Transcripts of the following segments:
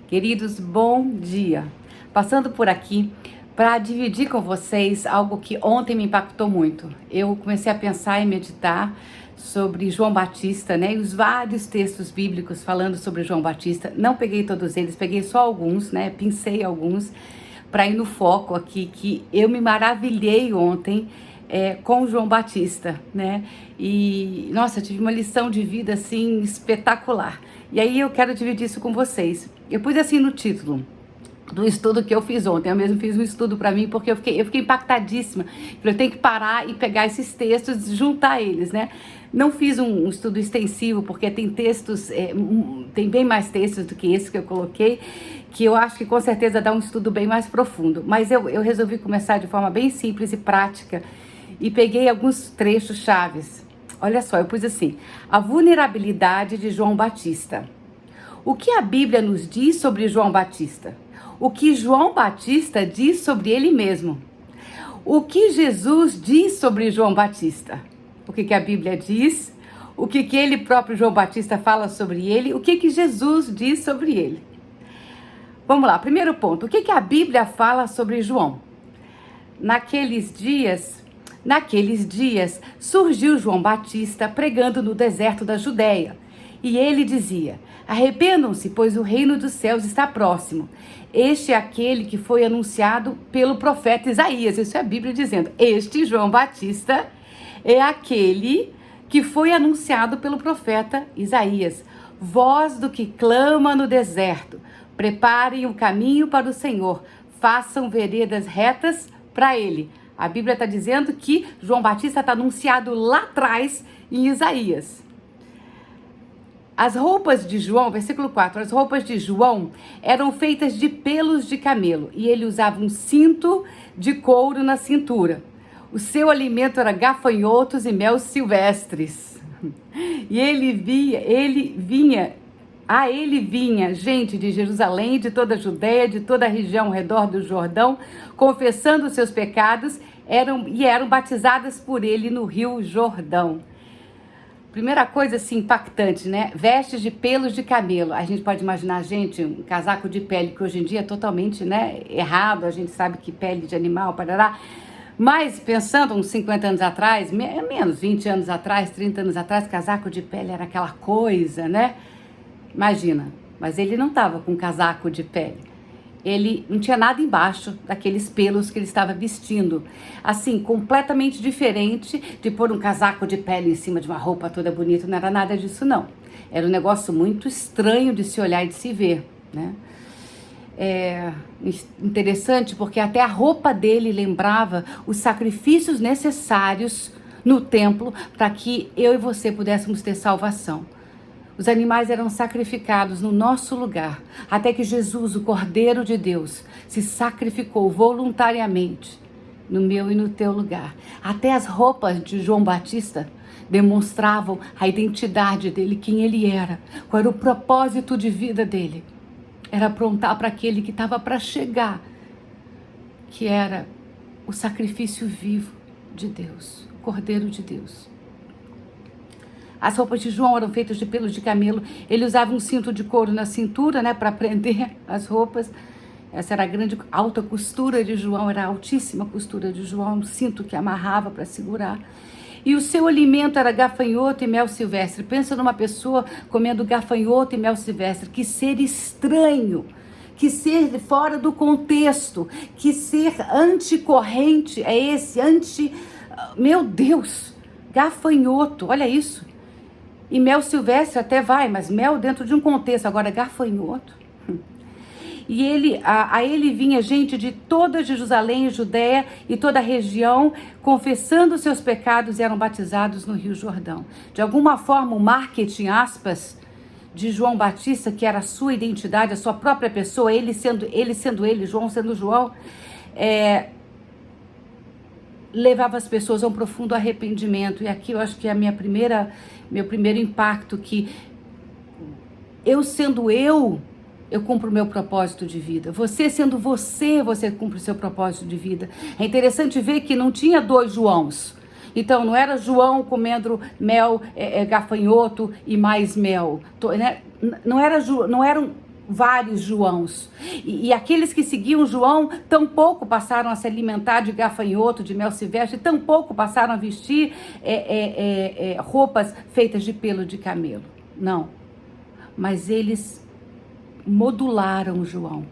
Queridos, bom dia. Passando por aqui para dividir com vocês algo que ontem me impactou muito. Eu comecei a pensar e meditar sobre João Batista, né? E os vários textos bíblicos falando sobre João Batista. Não peguei todos eles, peguei só alguns, né? Pincei alguns para ir no foco aqui, que eu me maravilhei ontem com João Batista, né? E, nossa, tive uma lição de vida, assim, espetacular. E aí eu quero dividir isso com vocês. Eu pus assim no título do estudo que eu fiz ontem. Eu mesmo fiz um estudo para mim, porque eu fiquei impactadíssima. Eu tenho que parar e pegar esses textos e juntar eles, né? Não fiz um estudo extensivo, porque tem textos, tem bem mais textos do que esse que eu coloquei, que eu acho que com certeza dá um estudo bem mais profundo. Mas eu resolvi começar de forma bem simples e prática, e peguei alguns trechos chaves. Olha só, eu pus assim: a vulnerabilidade de João Batista. O que a Bíblia nos diz sobre João Batista? O que João Batista diz sobre ele mesmo? O que Jesus diz sobre João Batista? O que a Bíblia diz? O que ele próprio João Batista fala sobre ele? O que Jesus diz sobre ele? Vamos lá, primeiro ponto. O que a Bíblia fala sobre João? Naqueles dias surgiu João Batista pregando no deserto da Judéia. E ele dizia: arrependam-se, pois o reino dos céus está próximo. Este é aquele que foi anunciado pelo profeta Isaías. Isso é a Bíblia dizendo. Este João Batista é aquele que foi anunciado pelo profeta Isaías. Voz do que clama no deserto. Preparem o caminho para o Senhor. Façam veredas retas para ele. A Bíblia está dizendo que João Batista está anunciado lá atrás em Isaías. As roupas de João, versículo 4, as roupas de João eram feitas de pelos de camelo e ele usava um cinto de couro na cintura. O seu alimento era gafanhotos e mel silvestres. E ele vinha gente de Jerusalém, de toda a Judéia, de toda a região ao redor do Jordão, confessando os seus pecados, eram batizadas por ele no rio Jordão. Primeira coisa assim impactante, né? Vestes de pelos de camelo. A gente pode imaginar, gente, um casaco de pele, que hoje em dia é totalmente, né, errado. A gente sabe que pele de animal, parará. Mas pensando uns 50 anos atrás, menos 20 anos atrás, 30 anos atrás, casaco de pele era aquela coisa, né? Imagina, mas ele não estava com casaco de pele. Ele não tinha nada embaixo daqueles pelos que ele estava vestindo. Assim, completamente diferente de pôr um casaco de pele em cima de uma roupa toda bonita. Não era nada disso, não. Era um negócio muito estranho de se olhar e de se ver, né? É interessante porque até a roupa dele lembrava os sacrifícios necessários no templo para que eu e você pudéssemos ter salvação. Os animais eram sacrificados no nosso lugar, até que Jesus, o Cordeiro de Deus, se sacrificou voluntariamente no meu e no teu lugar. Até as roupas de João Batista demonstravam a identidade dele, quem ele era, qual era o propósito de vida dele. Era aprontar para aquele que estava para chegar, que era o sacrifício vivo de Deus, o Cordeiro de Deus. As roupas de João eram feitas de pelos de camelo. Ele usava um cinto de couro na cintura, né, para prender as roupas. Essa era a grande alta costura de João, era a altíssima costura de João, um cinto que amarrava para segurar. E o seu alimento era gafanhoto e mel silvestre. Pensa numa pessoa comendo gafanhoto e mel silvestre. Que ser estranho, que ser fora do contexto, que ser anticorrente é esse, meu Deus, gafanhoto, olha isso. E mel silvestre até vai, mas mel dentro de um contexto, agora gafanhoto. E a ele vinha gente de toda Jerusalém, Judéia e toda a região, confessando seus pecados e eram batizados no Rio Jordão. De alguma forma, o marketing, aspas, de João Batista, que era a sua identidade, a sua própria pessoa, ele sendo ele, João sendo João, levava as pessoas a um profundo arrependimento. E aqui eu acho que é meu primeiro impacto, que eu sendo eu cumpro o meu propósito de vida. Você sendo você cumpre o seu propósito de vida. É interessante ver que não tinha dois Joãos. Então, não era João comendo mel, gafanhoto e mais mel. Né? Não eram vários Joãos. E aqueles que seguiam João, tampouco passaram a se alimentar de gafanhoto, de mel silvestre, tampouco passaram a vestir roupas feitas de pelo de camelo. Não. Mas eles modularam João.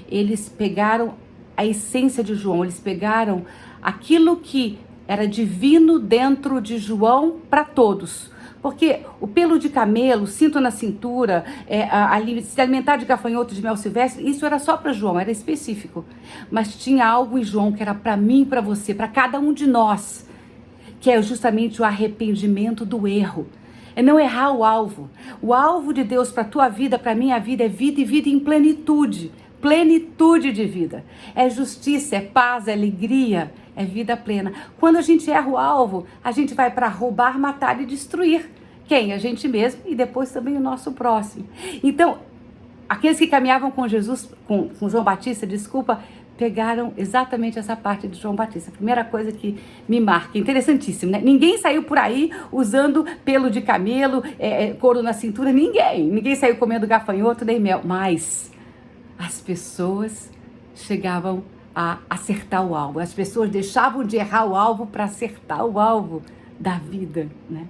Eles pegaram a essência de João, eles pegaram aquilo que era divino dentro de João para todos. Porque o pelo de camelo, cinto na cintura, se alimentar de gafanhoto, de mel silvestre, isso era só para João, era específico. Mas tinha algo em João que era para mim e para você, para cada um de nós, que é justamente o arrependimento do erro. É não errar o alvo. O alvo de Deus para a tua vida, para a minha vida, é vida e vida em plenitude. Plenitude de vida. É justiça, é paz, é alegria, é vida plena. Quando a gente erra o alvo, a gente vai para roubar, matar e destruir. Quem? A gente mesmo e depois também o nosso próximo. Então, aqueles que caminhavam com Jesus, com João Batista, pegaram exatamente essa parte de João Batista. A primeira coisa que me marca, interessantíssimo, né? Ninguém saiu por aí usando pelo de camelo, couro na cintura, ninguém saiu comendo gafanhoto nem mel, mas as pessoas chegavam a acertar o alvo, as pessoas deixavam de errar o alvo para acertar o alvo da vida, né?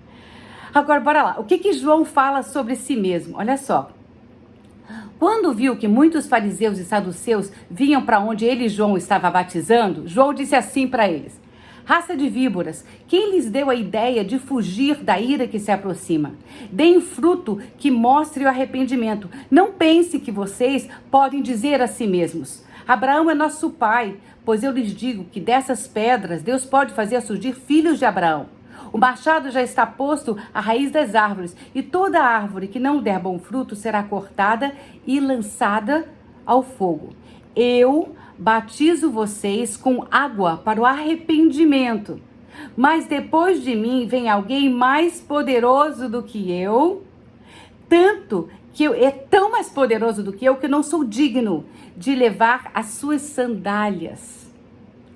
Agora, bora lá, o que João fala sobre si mesmo? Olha só. Quando viu que muitos fariseus e saduceus vinham para onde ele, João, estava batizando, João disse assim para eles: raça de víboras, quem lhes deu a ideia de fugir da ira que se aproxima? Deem fruto que mostre o arrependimento. Não pense que vocês podem dizer a si mesmos: Abraão é nosso pai, pois eu lhes digo que dessas pedras Deus pode fazer surgir filhos de Abraão. O machado já está posto à raiz das árvores, e toda árvore que não der bom fruto será cortada e lançada ao fogo. Eu batizo vocês com água para o arrependimento, mas depois de mim vem alguém mais poderoso do que eu, é tão mais poderoso do que eu não sou digno de levar as suas sandálias.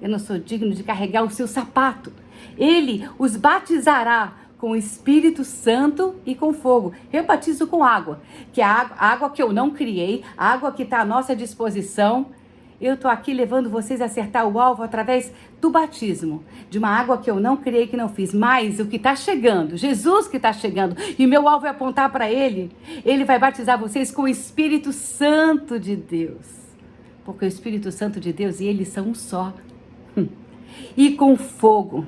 Eu não sou digno de carregar o seu sapato. Ele os batizará com o Espírito Santo e com fogo. Eu batizo com água, que é a água que eu não criei, a água que está à nossa disposição. Eu estou aqui levando vocês a acertar o alvo através do batismo, de uma água que eu não criei, que não fiz. Mas o que está chegando, Jesus que está chegando, e meu alvo é apontar para Ele. Ele vai batizar vocês com o Espírito Santo de Deus. Porque o Espírito Santo de Deus e Ele são um só. E com fogo.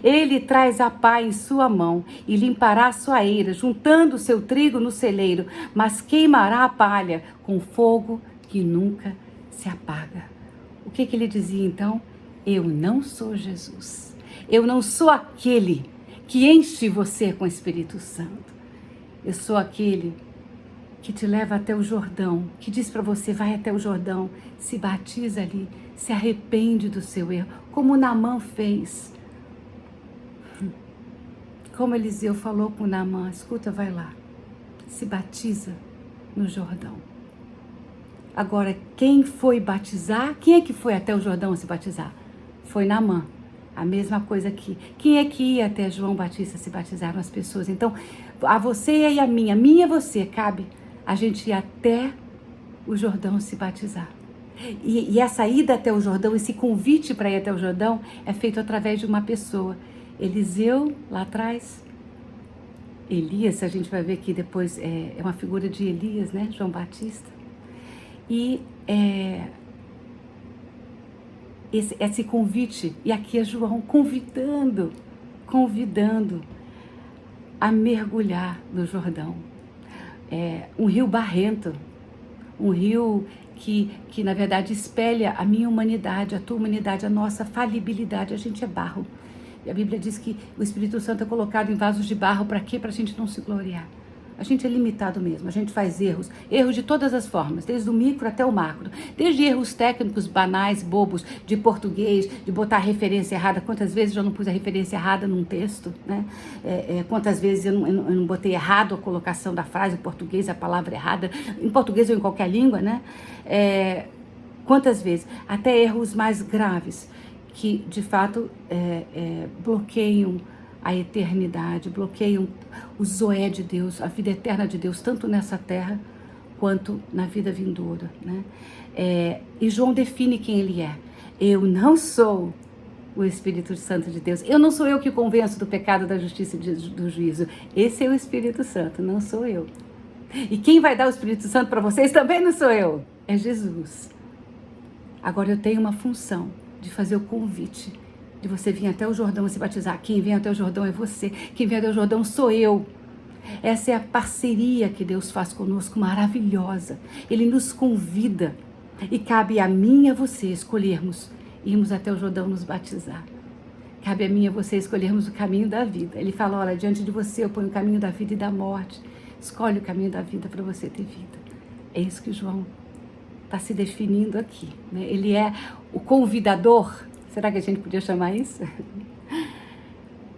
Ele traz a pá em sua mão e limpará a sua eira, juntando o seu trigo no celeiro, mas queimará a palha com fogo que nunca se apaga. O que ele dizia então? Eu não sou Jesus. Eu não sou aquele que enche você com o Espírito Santo. Eu sou aquele que te leva até o Jordão, que diz para você: vai até o Jordão, se batiza ali, se arrepende do seu erro, como Naamã fez. Como Eliseu falou com Naamã: escuta, vai lá, se batiza no Jordão. Agora, quem foi batizar? Quem é que foi até o Jordão se batizar? Foi Naamã. A mesma coisa aqui. Quem é que ia até João Batista se batizaram as pessoas? Então, a você e a minha e você, cabe a gente ir até o Jordão se batizar. E essa ida até o Jordão, esse convite para ir até o Jordão, é feito através de uma pessoa. Eliseu, lá atrás. Elias, a gente vai ver que depois é uma figura de Elias, né? João Batista. E esse convite, e aqui é João convidando a mergulhar no Jordão. Um rio barrento, um rio que na verdade espelha a minha humanidade, a tua humanidade, a nossa falibilidade. A gente é barro. E a Bíblia diz que o Espírito Santo é colocado em vasos de barro. Para quê? Para a gente não se gloriar. A gente é limitado mesmo, a gente faz erros de todas as formas, desde o micro até o macro, desde erros técnicos banais, bobos, de português, de botar a referência errada. Quantas vezes eu não pus a referência errada num texto, né? Quantas vezes eu não botei errado a colocação da frase em português, a palavra errada, em português ou em qualquer língua, né? Quantas vezes, até erros mais graves, que de fato bloqueiam a eternidade, bloqueiam o Zoé de Deus, a vida eterna de Deus, tanto nessa terra quanto na vida vindoura, né? E João define quem ele é. Eu não sou o Espírito Santo de Deus. Eu não sou eu que convenço do pecado, da justiça e do juízo. Esse é o Espírito Santo, não sou eu. E quem vai dar o Espírito Santo para vocês também não sou eu, é Jesus. Agora eu tenho uma função de fazer o convite, de você vir até o Jordão e se batizar. Quem vem até o Jordão é você, quem vem até o Jordão sou eu. Essa é a parceria que Deus faz conosco, maravilhosa. Ele nos convida e cabe a mim e a você escolhermos irmos até o Jordão nos batizar. Cabe a mim e a você escolhermos o caminho da vida. Ele fala, olha, diante de você eu ponho o caminho da vida e da morte. Escolhe o caminho da vida para você ter vida. É isso que João está se definindo aqui, né? Ele é o convidador. Será que a gente podia chamar isso?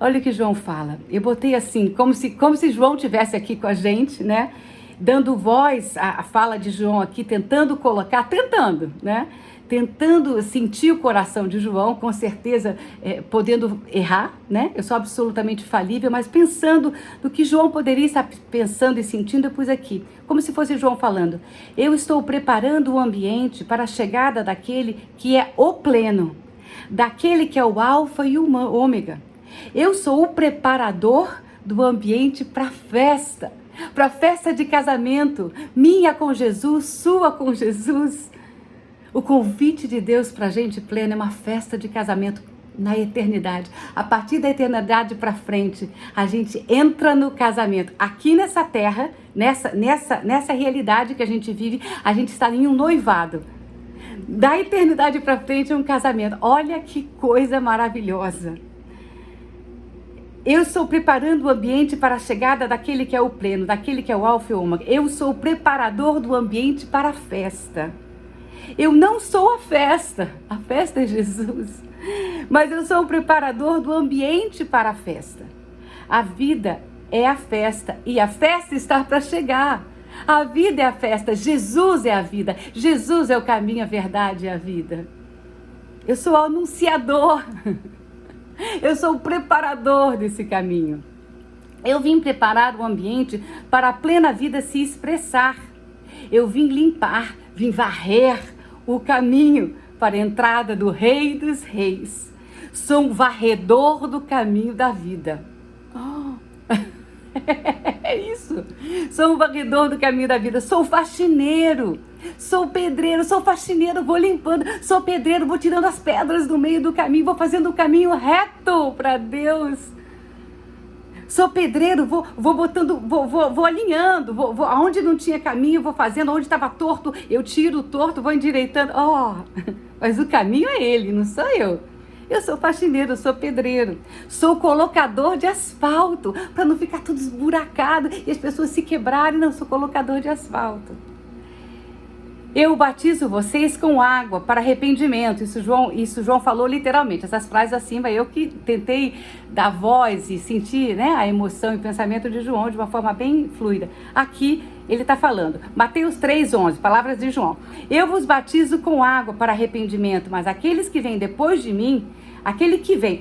Olha o que João fala. Eu botei assim, como se João estivesse aqui com a gente, né? Dando voz à fala de João aqui, tentando, né? Tentando sentir o coração de João, com certeza podendo errar, né? Eu sou absolutamente falível, mas pensando no que João poderia estar pensando e sentindo, eu pus aqui, como se fosse João falando. Eu estou preparando o ambiente para a chegada daquele que é o pleno, daquele que é o alfa e o ômega. Eu sou o preparador do ambiente para a festa de casamento, minha com Jesus, sua com Jesus. O convite de Deus para a gente plena é uma festa de casamento na eternidade. A partir da eternidade para frente, a gente entra no casamento. Aqui nessa terra, nessa realidade que a gente vive, a gente está em um noivado. Da eternidade para frente é um casamento. Olha que coisa maravilhosa. Eu estou preparando o ambiente para a chegada daquele que é o pleno, daquele que é o alfa e o ômega. Eu sou o preparador do ambiente para a festa. Eu não sou a festa é Jesus, mas eu sou o preparador do ambiente para a festa. A vida é a festa e a festa está para chegar. A vida é a festa, Jesus é a vida, Jesus é o caminho, a verdade e a vida. Eu sou o anunciador, eu sou o preparador desse caminho. Eu vim preparar o ambiente para a plena vida se expressar. Eu vim limpar, vim varrer o caminho para a entrada do Rei dos Reis. Sou um varredor do caminho da vida. É isso. Sou um varredor do caminho da vida. Sou faxineiro. Sou pedreiro. Sou faxineiro. Vou limpando. Sou pedreiro. Vou tirando as pedras do meio do caminho. Vou fazendo o caminho reto para Deus. Sou pedreiro. Vou botando. Vou alinhando. Aonde não tinha caminho, vou fazendo. Onde estava torto, eu tiro o torto. Vou endireitando. Mas o caminho é Ele, não sou eu. Eu sou faxineiro, eu sou pedreiro, sou colocador de asfalto, para não ficar tudo esburacado e as pessoas se quebrarem. Não, sou colocador de asfalto. Eu batizo vocês com água para arrependimento. Isso João falou literalmente. Essas frases acima, eu que tentei dar voz e sentir, né, a emoção e o pensamento de João de uma forma bem fluida. Aqui ele está falando, Mateus 3,11, palavras de João. Eu vos batizo com água para arrependimento, mas aqueles que vêm depois de mim,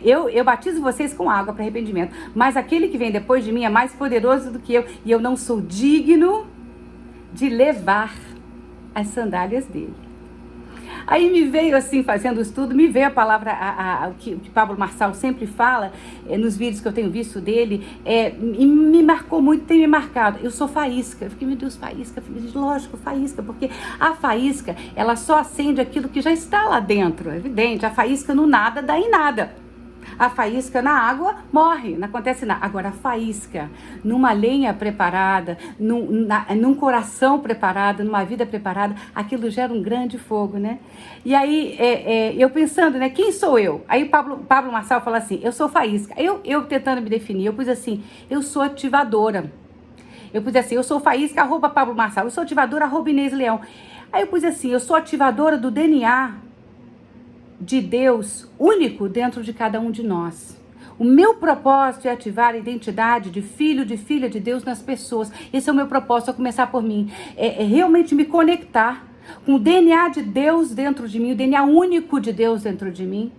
eu batizo vocês com água para arrependimento, mas aquele que vem depois de mim é mais poderoso do que eu, e eu não sou digno de levar as sandálias dele. Aí me veio assim, fazendo o estudo, me veio a palavra, o que Pablo Marçal sempre fala, nos vídeos que eu tenho visto dele, e me marcou muito, tem me marcado. Eu sou faísca. Eu fiquei, meu Deus, faísca. Lógico, faísca, porque a faísca, ela só acende aquilo que já está lá dentro, é evidente. A faísca no nada dá em nada. A faísca na água morre, não acontece nada. Agora a faísca numa lenha preparada, num coração preparado, numa vida preparada, aquilo gera um grande fogo, né? E aí eu pensando, né, quem sou eu? Aí Pablo Marçal fala assim, eu sou faísca. Eu tentando me definir, eu pus assim, eu sou ativadora. Eu pus assim, eu sou faísca, @Pablo Marçal. Eu sou ativadora, @Inês Leão. Aí eu pus assim, eu sou ativadora do DNA de Deus único dentro de cada um de nós. O meu propósito é ativar a identidade de filho, de filha de Deus nas pessoas. Esse é o meu propósito, a começar por mim. É realmente me conectar com o DNA de Deus dentro de mim, o DNA único de Deus dentro de mim.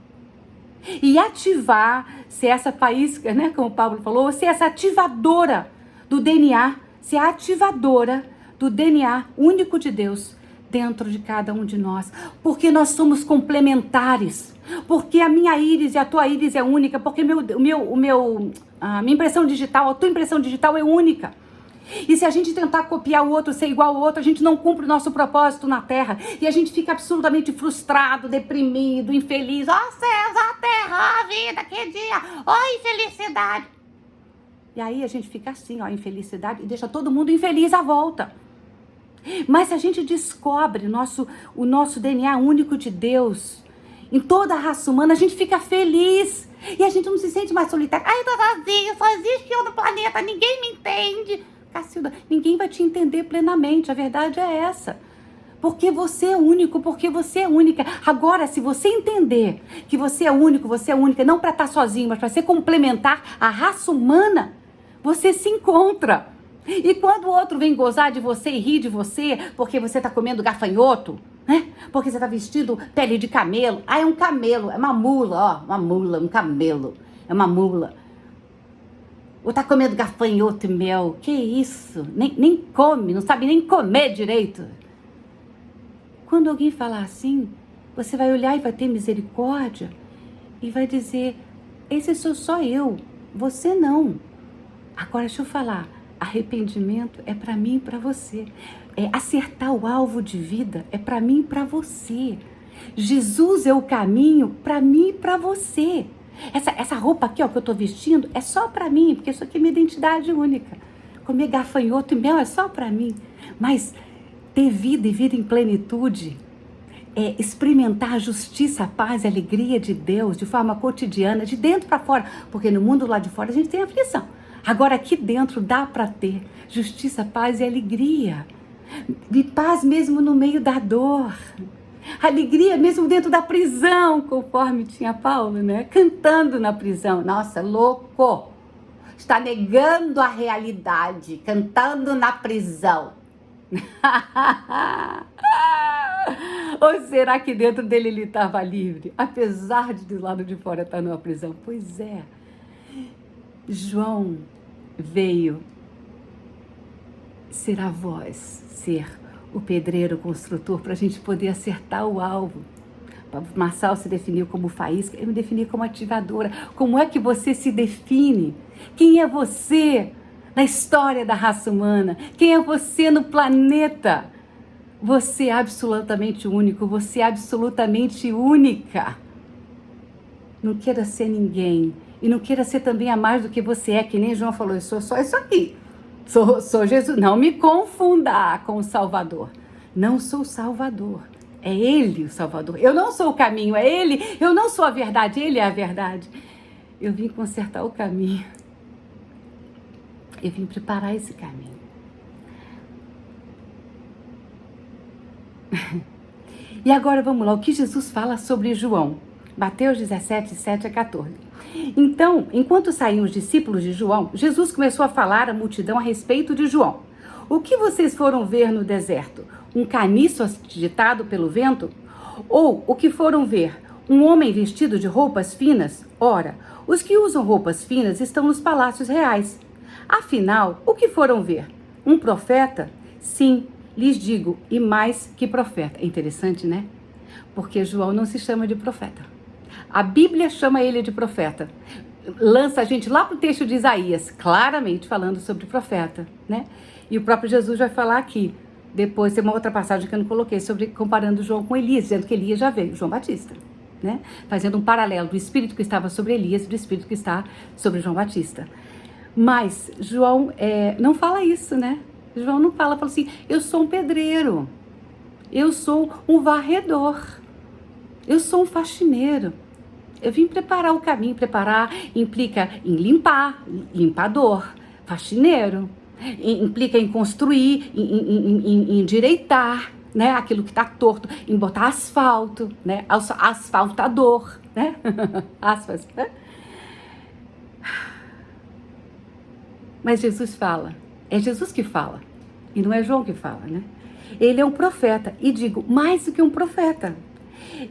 E ativar, ser essa faísca, né, como o Pablo falou, ser essa ativadora do DNA, ser a ativadora do DNA único de Deus dentro de cada um de nós, porque nós somos complementares, porque a minha íris e a tua íris é única, porque a minha impressão digital, a tua impressão digital é única. E se a gente tentar copiar o outro, ser igual ao outro, a gente não cumpre o nosso propósito na Terra. E a gente fica absolutamente frustrado, deprimido, infeliz. Ó céus, ó terra, ó vida, que dia, ó infelicidade. E aí a gente fica assim, ó, infelicidade, e deixa todo mundo infeliz à volta. Mas se a gente descobre o nosso DNA único de Deus, em toda a raça humana, a gente fica feliz. E a gente não se sente mais solitário. Ai, eu tô sozinho, só existe eu no planeta, ninguém me entende. Cacilda, ninguém vai te entender plenamente, a verdade é essa. Porque você é único, porque você é única. Agora, se você entender que você é único, você é única, não para estar sozinho, mas para ser complementar à raça humana, você se encontra. E quando o outro vem gozar de você e rir de você, porque você tá comendo gafanhoto, né? Porque você tá vestindo pele de camelo. Ah, é um camelo, é uma mula, ó, uma mula, um camelo, é uma mula. Ou tá comendo gafanhoto e mel, que isso? Nem come, não sabe nem comer direito. Quando alguém falar assim, você vai olhar e vai ter misericórdia e vai dizer, esse sou só eu, você não. Agora deixa eu falar, arrependimento é para mim e para você. Acertar o alvo de vida é para mim e para você. Jesus é o caminho para mim e para você. Essa roupa aqui, ó, que eu tô vestindo é só para mim, porque isso aqui é minha identidade única. Comer gafanhoto e mel é só para mim. Mas ter vida e vida em plenitude, experimentar a justiça, a paz e a alegria de Deus de forma cotidiana, de dentro para fora. Porque no mundo lá de fora a gente tem aflição. Agora aqui dentro dá para ter justiça, paz e alegria. De paz mesmo no meio da dor. Alegria mesmo dentro da prisão, conforme tinha Paulo, né? Cantando na prisão. Nossa, louco! Está negando a realidade, cantando na prisão. Ou será que dentro dele ele estava livre? Apesar de do lado de fora estar numa prisão. Pois é. João veio ser a voz, ser o pedreiro, o construtor, para a gente poder acertar o alvo. Marçal se definiu como faísca, eu me defini como ativadora. Como é que você se define? Quem é você na história da raça humana? Quem é você no planeta? Você é absolutamente único, você é absolutamente única. Não queira ser ninguém. E não queira ser também a mais do que você é, que nem João falou, eu sou só isso aqui. Sou Jesus. Não me confunda com o Salvador. Não sou o Salvador. É Ele o Salvador. Eu não sou o caminho, é Ele. Eu não sou a verdade, Ele é a verdade. Eu vim consertar o caminho. Eu vim preparar esse caminho. E agora vamos lá, o que Jesus fala sobre João? Mateus 17, 7 a 14. Então, enquanto saíam os discípulos de João, Jesus começou a falar à multidão a respeito de João. O que vocês foram ver no deserto? Um caniço agitado pelo vento? Ou o que foram ver? Um homem vestido de roupas finas? Ora, os que usam roupas finas estão nos palácios reais. Afinal, o que foram ver? Um profeta? Sim, lhes digo, e mais que profeta. É interessante, né? Porque João não se chama de profeta. A Bíblia chama ele de profeta. Lança a gente lá para o texto de Isaías, claramente falando sobre profeta, né? E o próprio Jesus vai falar aqui. Depois tem uma outra passagem que eu não coloquei, comparando João com Elias, dizendo que Elias já veio, João Batista, né? Fazendo um paralelo do Espírito que estava sobre Elias e do Espírito que está sobre João Batista. Mas João não fala isso, né? João não fala assim, eu sou um pedreiro, eu sou um varredor, eu sou um faxineiro. Eu vim preparar o caminho. Preparar implica em limpar, limpador, faxineiro. Implica em construir, em endireitar, né? Aquilo que está torto, em botar asfalto, né? Asfaltador, né? Aspas, né? Mas Jesus fala, é Jesus que fala, e não é João que fala, né? Ele é um profeta, e digo, mais do que um profeta.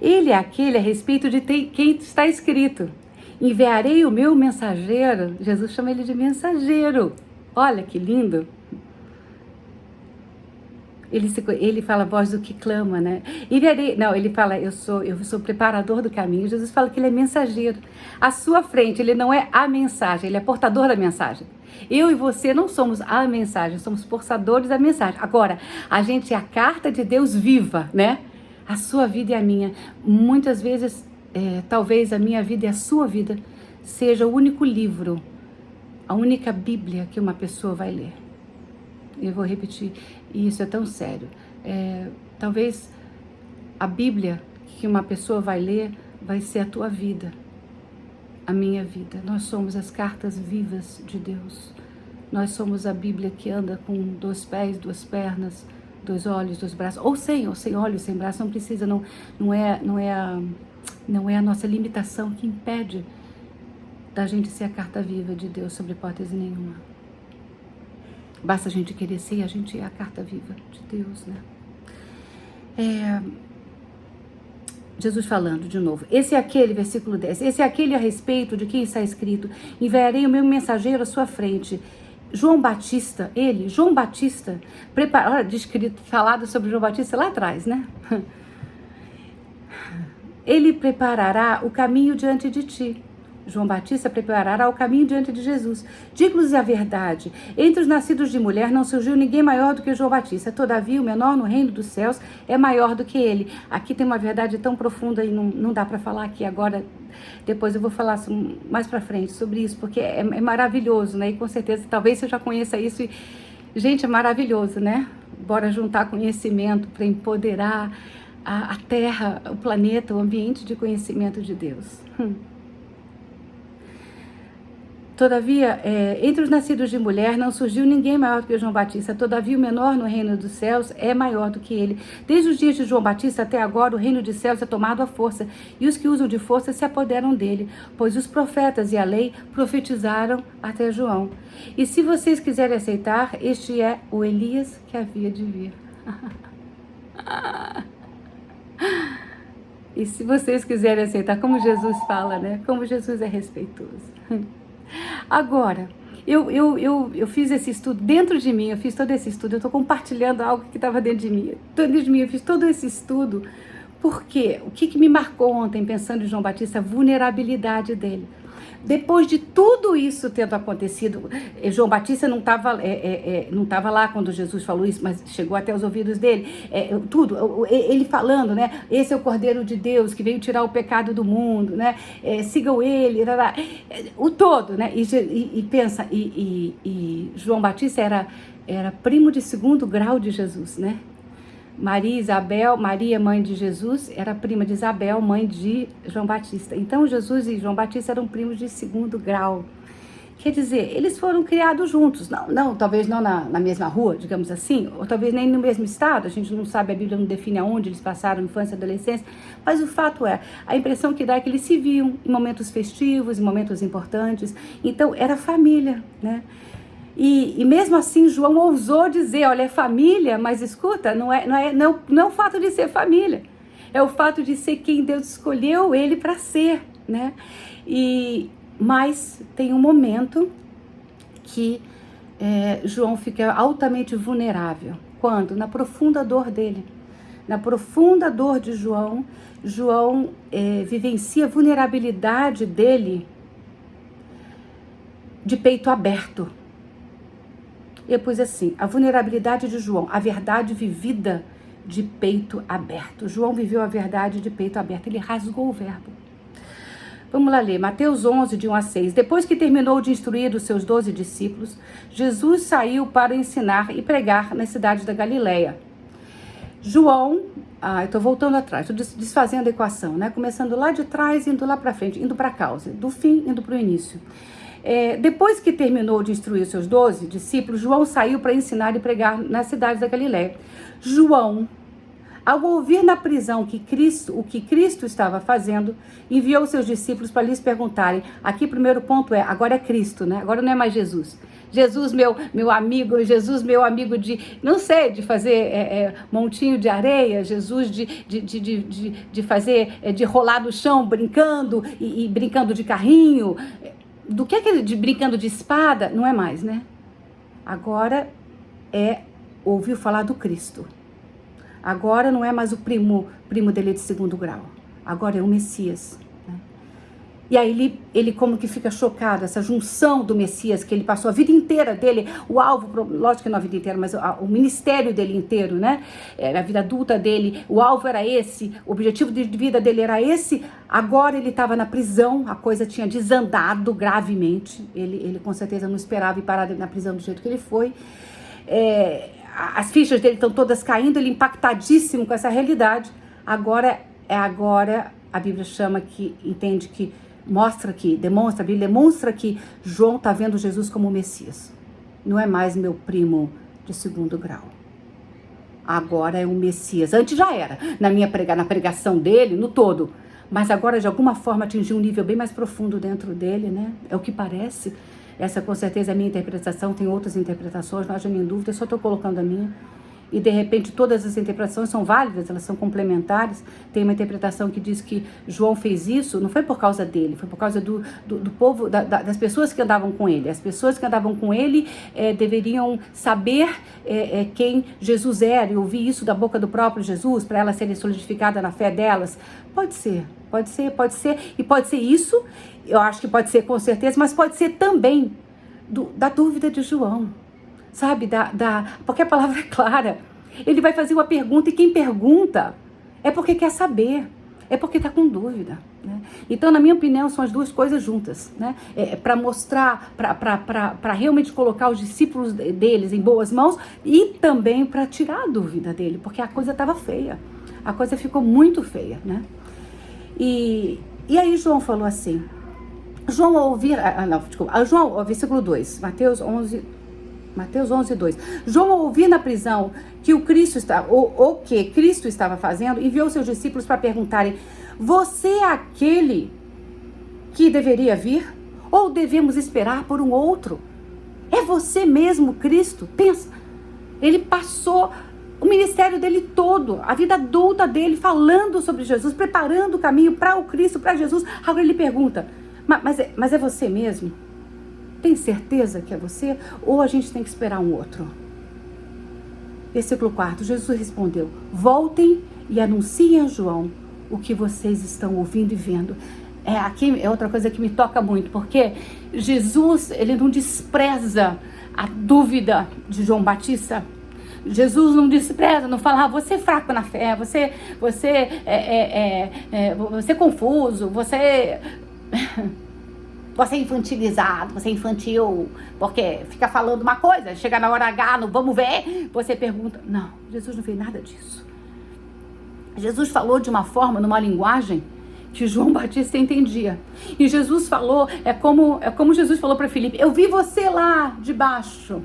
Ele é aquele a respeito de quem está escrito. Enviarei o meu mensageiro. Jesus chama ele de mensageiro. Olha que lindo. Ele fala a voz do que clama, né? Não, ele fala, eu sou preparador do caminho. Jesus fala que ele é mensageiro. À sua frente, ele não é a mensagem, ele é portador da mensagem. Eu e você não somos a mensagem, somos portadores da mensagem. Agora, a gente é a carta de Deus viva, né? A sua vida e a minha. Muitas vezes, talvez a minha vida e a sua vida seja o único livro, a única Bíblia que uma pessoa vai ler. Eu vou repetir, e isso é tão sério. Talvez a Bíblia que uma pessoa vai ler vai ser a tua vida, a minha vida. Nós somos as cartas vivas de Deus. Nós somos a Bíblia que anda com 2 pés, 2 pernas, 2 olhos, 2 braços, ou sem olhos, sem braços, não precisa, não é a nossa limitação que impede da gente ser a carta viva de Deus sobre hipótese nenhuma. Basta a gente querer ser, a gente é a carta viva de Deus, né? Jesus falando de novo, esse é aquele, versículo 10, esse é aquele a respeito de quem está escrito, enviarei o meu mensageiro à sua frente. João Batista, João Batista, olha, falado sobre João Batista lá atrás, né? Ele preparará o caminho diante de ti. João Batista preparará o caminho diante de Jesus. Digo-lhes a verdade, entre os nascidos de mulher não surgiu ninguém maior do que João Batista. Todavia, o menor no reino dos céus é maior do que ele. Aqui tem uma verdade tão profunda e não dá para falar aqui agora. Depois eu vou falar mais para frente sobre isso, porque é maravilhoso, né? E com certeza, talvez você já conheça isso. E, gente, é maravilhoso, né? Bora juntar conhecimento para empoderar a Terra, o planeta, o ambiente de conhecimento de Deus. Todavia, entre os nascidos de mulher não surgiu ninguém maior do que João Batista. Todavia, o menor no reino dos céus é maior do que ele. Desde os dias de João Batista até agora, o reino dos céus é tomado à força, e os que usam de força se apoderam dele, pois os profetas e a lei profetizaram até João. E se vocês quiserem aceitar, este é o Elias que havia de vir. E se vocês quiserem aceitar, como Jesus fala, né? Como Jesus é respeitoso. Agora, eu fiz esse estudo dentro de mim, eu fiz todo esse estudo, eu estou compartilhando algo que estava dentro de mim. Eu fiz todo esse estudo, porque o que me marcou ontem, pensando em João Batista, a vulnerabilidade dele. Depois de tudo isso tendo acontecido, João Batista não estava lá quando Jesus falou isso, mas chegou até os ouvidos dele, ele falando, né? Esse é o Cordeiro de Deus que veio tirar o pecado do mundo, né? Sigam ele, o todo, né? E João Batista era primo de 2º grau de Jesus, né? Maria, mãe de Jesus, era prima de Isabel, mãe de João Batista. Então, Jesus e João Batista eram primos de 2º grau. Quer dizer, eles foram criados juntos. Talvez não na mesma rua, digamos assim, ou talvez nem no mesmo estado. A gente não sabe, a Bíblia não define aonde eles passaram infância e adolescência. Mas o fato é, a impressão que dá é que eles se viam em momentos festivos, em momentos importantes. Então, era família, né? E mesmo assim, João ousou dizer, olha, é família, mas escuta, não é o fato de ser família, é o fato de ser quem Deus escolheu ele para ser, né? Mas tem um momento que João fica altamente vulnerável. Quando? Na profunda dor dele. Na profunda dor de João, vivencia a vulnerabilidade dele de peito aberto. Eu pus assim, a vulnerabilidade de João, a verdade vivida de peito aberto. João viveu a verdade de peito aberto, ele rasgou o verbo. Vamos lá ler, Mateus 11, de 1 a 6. Depois que terminou de instruir os seus 12 discípulos, Jesus saiu para ensinar e pregar nas cidades da Galileia. João, eu estou voltando atrás, estou desfazendo a equação, né? Começando lá de trás, indo lá para frente, indo para a causa, do fim, indo para o início. Depois que terminou de instruir os seus 12 discípulos, João saiu para ensinar e pregar nas cidades da Galileia. João, ao ouvir na prisão o que Cristo estava fazendo, enviou seus discípulos para lhes perguntarem. Aqui o primeiro ponto agora é Cristo, né? Agora não é mais Jesus. Jesus, meu amigo, Jesus, meu amigo de fazer montinho de areia, Jesus de fazer, de rolar no chão brincando e brincando de carrinho. Do que aquele de brincando de espada, não é mais, né? Agora ouviu falar do Cristo. Agora não é mais o primo dele de segundo grau. Agora é o Messias. E aí ele como que fica chocado, essa junção do Messias, que ele passou a vida inteira dele, o alvo, lógico que não a vida inteira, mas o ministério dele inteiro, né? Era a vida adulta dele, o alvo era esse, o objetivo de vida dele era esse. Agora ele estava na prisão, a coisa tinha desandado gravemente, ele com certeza não esperava ir parar na prisão do jeito que ele foi. As fichas dele estão todas caindo, ele impactadíssimo com essa realidade. Agora a Bíblia chama que, entende que, mostra que, demonstra, a Bíblia demonstra que João está vendo Jesus como o Messias. Não é mais meu primo de segundo grau. Agora é o Messias. Antes já era, na pregação dele, no todo. Mas agora, de alguma forma, atingiu um nível bem mais profundo dentro dele, né? É o que parece. Essa, com certeza, é a minha interpretação. Tem outras interpretações, não haja nenhuma dúvida. Eu só estou colocando a minha. E, de repente, todas as interpretações são válidas, elas são complementares. Tem uma interpretação que diz que João fez isso, não foi por causa dele, foi por causa do povo, das pessoas que andavam com ele. As pessoas que andavam com ele deveriam saber quem Jesus era e ouvir isso da boca do próprio Jesus, para elas serem solidificadas na fé delas. Pode ser. E pode ser isso, eu acho que pode ser com certeza, mas pode ser também da dúvida de João. Sabe, porque a palavra é clara. Ele vai fazer uma pergunta e quem pergunta é porque quer saber, é porque está com dúvida, né? Então, na minha opinião, são as duas coisas juntas, né? Para mostrar, para realmente colocar os discípulos deles em boas mãos e também para tirar a dúvida dele, porque a coisa estava feia, a coisa ficou muito feia, né? E aí João falou assim, versículo 2, Mateus 11, 2. João, ao ouvir na prisão que que Cristo estava fazendo, enviou seus discípulos para perguntarem: você é aquele que deveria vir? Ou devemos esperar por um outro? É você mesmo, Cristo? Pensa, ele passou o ministério dele todo, a vida adulta dele, falando sobre Jesus, preparando o caminho para o Cristo, para Jesus. Agora ele pergunta, mas é você mesmo? Tem certeza que é você? Ou a gente tem que esperar um outro? Versículo 4, Jesus respondeu: voltem e anunciem a João o que vocês estão ouvindo e vendo. Aqui é outra coisa que me toca muito, porque Jesus, ele não despreza a dúvida de João Batista. Jesus não despreza, não fala, você é fraco na fé, você é confuso, você é infantilizado, você é infantil, porque fica falando uma coisa, chega na hora H, no vamos ver, você pergunta. Não, Jesus não fez nada disso. Jesus falou de uma forma, numa linguagem que João Batista entendia. E Jesus falou, é como Jesus falou para Filipe: eu vi você lá debaixo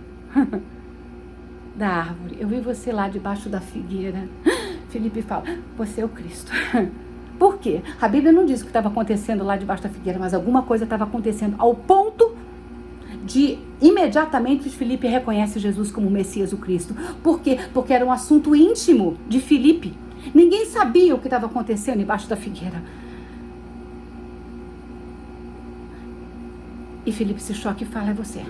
da árvore, eu vi você lá debaixo da figueira. Filipe fala: você é o Cristo. Por quê? A Bíblia não diz o que estava acontecendo lá debaixo da figueira, mas alguma coisa estava acontecendo ao ponto de imediatamente Filipe reconhece Jesus como o Messias, o Cristo. Por quê? Porque era um assunto íntimo de Filipe. Ninguém sabia o que estava acontecendo embaixo da figueira. E Filipe se choca e fala: é você.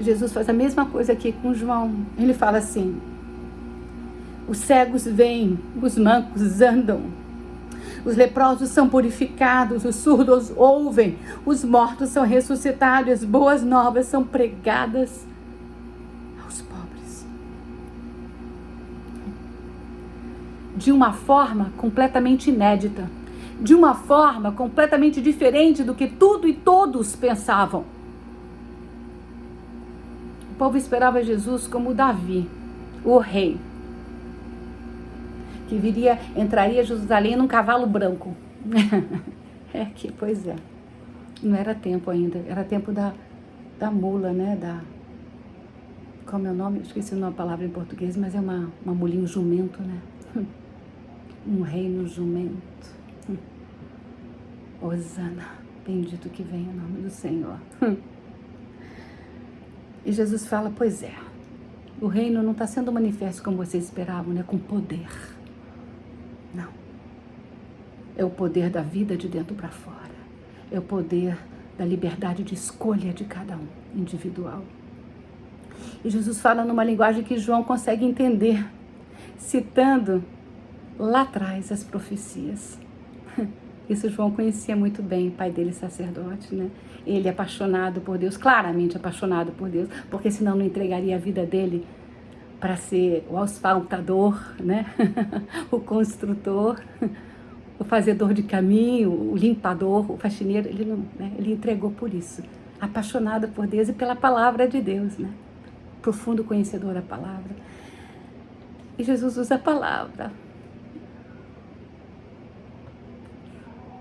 Jesus faz a mesma coisa aqui com João. Ele fala assim: os cegos veem, os mancos andam, os leprosos são purificados, os surdos ouvem, os mortos são ressuscitados, as boas novas são pregadas aos pobres. De uma forma completamente inédita, de uma forma completamente diferente do que tudo e todos pensavam. O povo esperava Jesus como Davi, o rei, que entraria a Jerusalém num cavalo branco. Pois é. Não era tempo ainda, era tempo da mula, né? Como é o nome? Esqueci a palavra em português, mas é uma mulinha, um jumento, né? Um rei no jumento. Hosana, bendito que venha o nome do Senhor. E Jesus fala: pois é, o reino não está sendo manifesto como vocês esperavam, né? Com poder. Não. É o poder da vida de dentro para fora. É o poder da liberdade de escolha de cada um, individual. E Jesus fala numa linguagem que João consegue entender, citando lá atrás as profecias. Isso João conhecia muito bem, o pai dele sacerdote, né? Ele apaixonado por Deus, claramente apaixonado por Deus, porque senão não entregaria a vida dele para ser o asfaltador, né? O construtor, o fazedor de caminho, o limpador, o faxineiro. Ele não, né? Ele entregou por isso, apaixonado por Deus e pela palavra de Deus, né? Profundo conhecedor da palavra. E Jesus usa a palavra.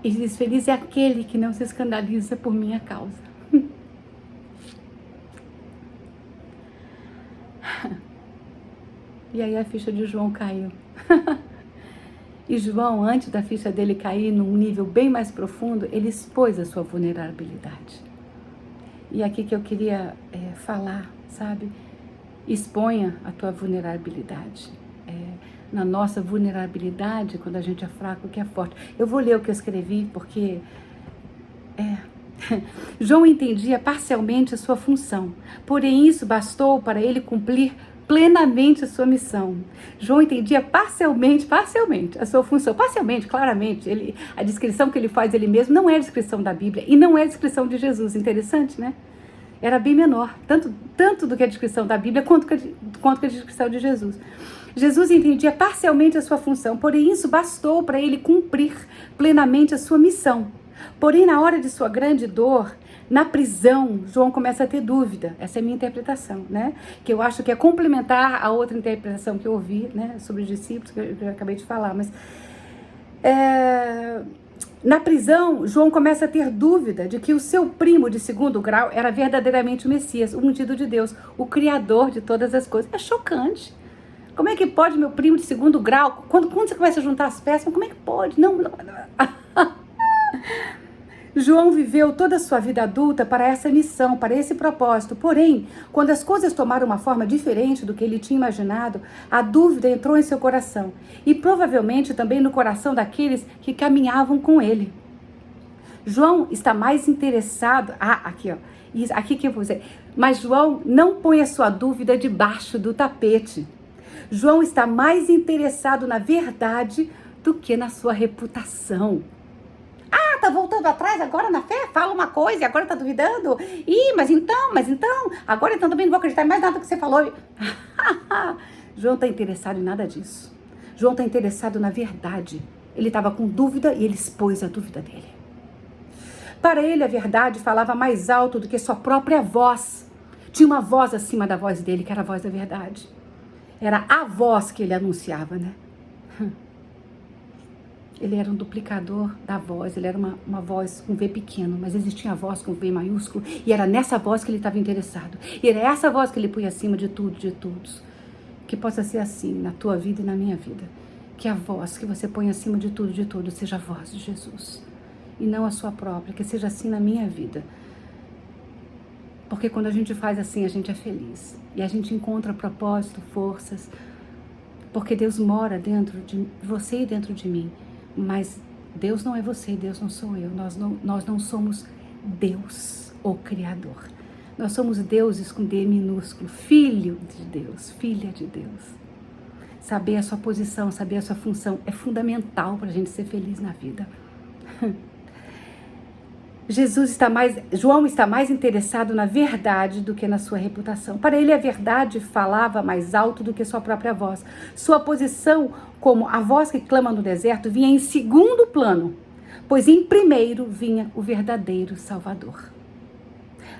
E diz: feliz é aquele que não se escandaliza por minha causa. E aí a ficha de João caiu. E João, antes da ficha dele cair num nível bem mais profundo, ele expôs a sua vulnerabilidade. E aqui que eu queria falar, sabe? Exponha a tua vulnerabilidade. Na nossa vulnerabilidade, quando a gente é fraco, que é forte. Eu vou ler o que eu escrevi, porque João entendia parcialmente a sua função, porém isso bastou para ele cumprir plenamente a sua missão. João entendia parcialmente a sua função, parcialmente, claramente. A descrição que ele faz ele mesmo não é a descrição da Bíblia e não é a descrição de Jesus. Interessante, né? Era bem menor, tanto do que a descrição da Bíblia quanto que a descrição de Jesus. Jesus entendia parcialmente a sua função, porém isso bastou para ele cumprir plenamente a sua missão. Porém, na hora de sua grande dor, na prisão, João começa a ter dúvida. Essa é a minha interpretação, né? Que eu acho que é complementar a outra interpretação que eu ouvi, né? Sobre os discípulos, que eu acabei de falar. Mas na prisão, João começa a ter dúvida de que o seu primo de segundo grau era verdadeiramente o Messias, o ungido de Deus, o Criador de todas as coisas. É chocante. Como é que pode meu primo de segundo grau? Quando você começa a juntar as peças, como é que pode? Não. João viveu toda a sua vida adulta para essa missão, para esse propósito. Porém, quando as coisas tomaram uma forma diferente do que ele tinha imaginado, a dúvida entrou em seu coração e provavelmente também no coração daqueles que caminhavam com ele. João está mais interessado... aqui que eu vou dizer. Mas João não põe a sua dúvida debaixo do tapete. João está mais interessado na verdade do que na sua reputação. Tá voltando atrás agora na fé? Fala uma coisa e agora tá duvidando? Mas então, agora então também não vou acreditar em mais nada que você falou. João tá interessado em nada disso. João tá interessado na verdade. Ele estava com dúvida e ele expôs a dúvida dele. Para ele, a verdade falava mais alto do que sua própria voz. Tinha uma voz acima da voz dele, que era a voz da verdade. Era a voz que ele anunciava, né? Ele era um duplicador da voz, ele era uma voz com V pequeno, mas existia a voz com V maiúsculo, e era nessa voz que ele estava interessado. E era essa voz que ele punha acima de tudo, de todos. Que possa ser assim na tua vida e na minha vida. Que a voz que você põe acima de tudo, de todos, seja a voz de Jesus. E não a sua própria, que seja assim na minha vida. Porque quando a gente faz assim, a gente é feliz. E a gente encontra propósito, forças. Porque Deus mora dentro de você e dentro de mim. Mas Deus não é você, Deus não sou eu. Nós não somos Deus, o Criador. Nós somos deuses com D minúsculo, filho de Deus, filha de Deus. Saber a sua posição, saber a sua função é fundamental para a gente ser feliz na vida. João está mais interessado na verdade do que na sua reputação. Para ele, a verdade falava mais alto do que sua própria voz. Sua posição como a voz que clama no deserto vinha em segundo plano, pois em primeiro vinha o verdadeiro Salvador.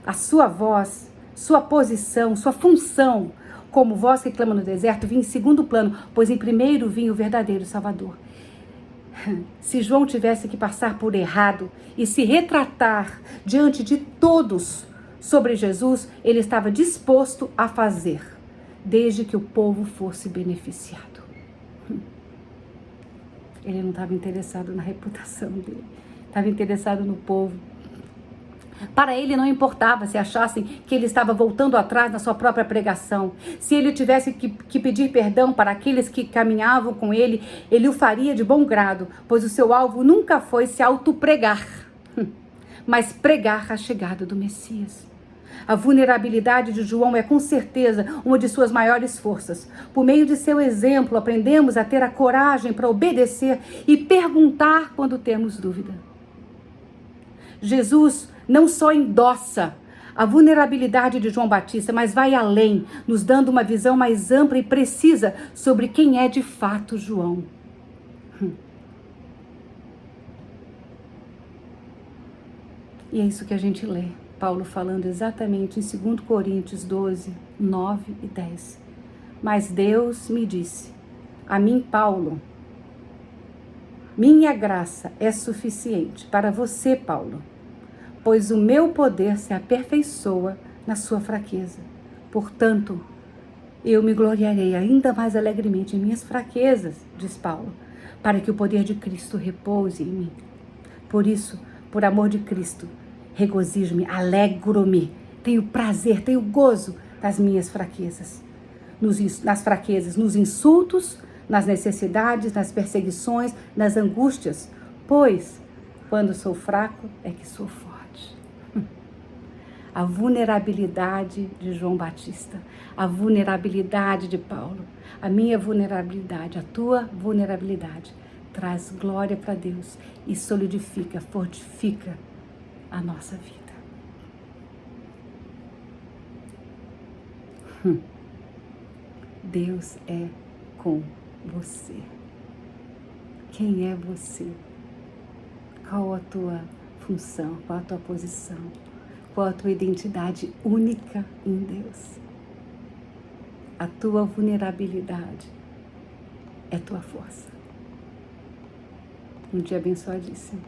A sua voz, sua posição, sua função como voz que clama no deserto vinha em segundo plano, pois em primeiro vinha o verdadeiro Salvador. Se João tivesse que passar por errado e se retratar diante de todos sobre Jesus, ele estava disposto a fazer, desde que o povo fosse beneficiado. Ele não estava interessado na reputação dele, estava interessado no povo. Para ele não importava se achassem que ele estava voltando atrás na sua própria pregação. Se ele tivesse que pedir perdão para aqueles que caminhavam com ele, ele o faria de bom grado, pois o seu alvo nunca foi se autopregar, mas pregar a chegada do Messias. A vulnerabilidade de João é com certeza uma de suas maiores forças. Por meio de seu exemplo, aprendemos a ter a coragem para obedecer e perguntar quando temos dúvida. Jesus não só endossa a vulnerabilidade de João Batista, mas vai além, nos dando uma visão mais ampla e precisa sobre quem é de fato João. E é isso que a gente lê, Paulo falando exatamente em 2 Coríntios 12, 9 e 10. Mas Deus me disse, a mim, Paulo, minha graça é suficiente para você, Paulo, pois o meu poder se aperfeiçoa na sua fraqueza. Portanto, eu me gloriarei ainda mais alegremente em minhas fraquezas, diz Paulo, para que o poder de Cristo repouse em mim. Por isso, por amor de Cristo, regozijo-me, alegro-me, tenho prazer, tenho gozo das minhas fraquezas. Nas fraquezas, nos insultos, nas necessidades, nas perseguições, nas angústias, pois, quando sou fraco, é que sou forte. A vulnerabilidade de João Batista, a vulnerabilidade de Paulo, a minha vulnerabilidade, a tua vulnerabilidade, traz glória para Deus e solidifica, fortifica a nossa vida. Deus é com você. Quem é você? Qual a tua função? Qual a tua posição? Qual a tua identidade única em Deus? A tua vulnerabilidade é tua força. Um dia abençoadíssimo.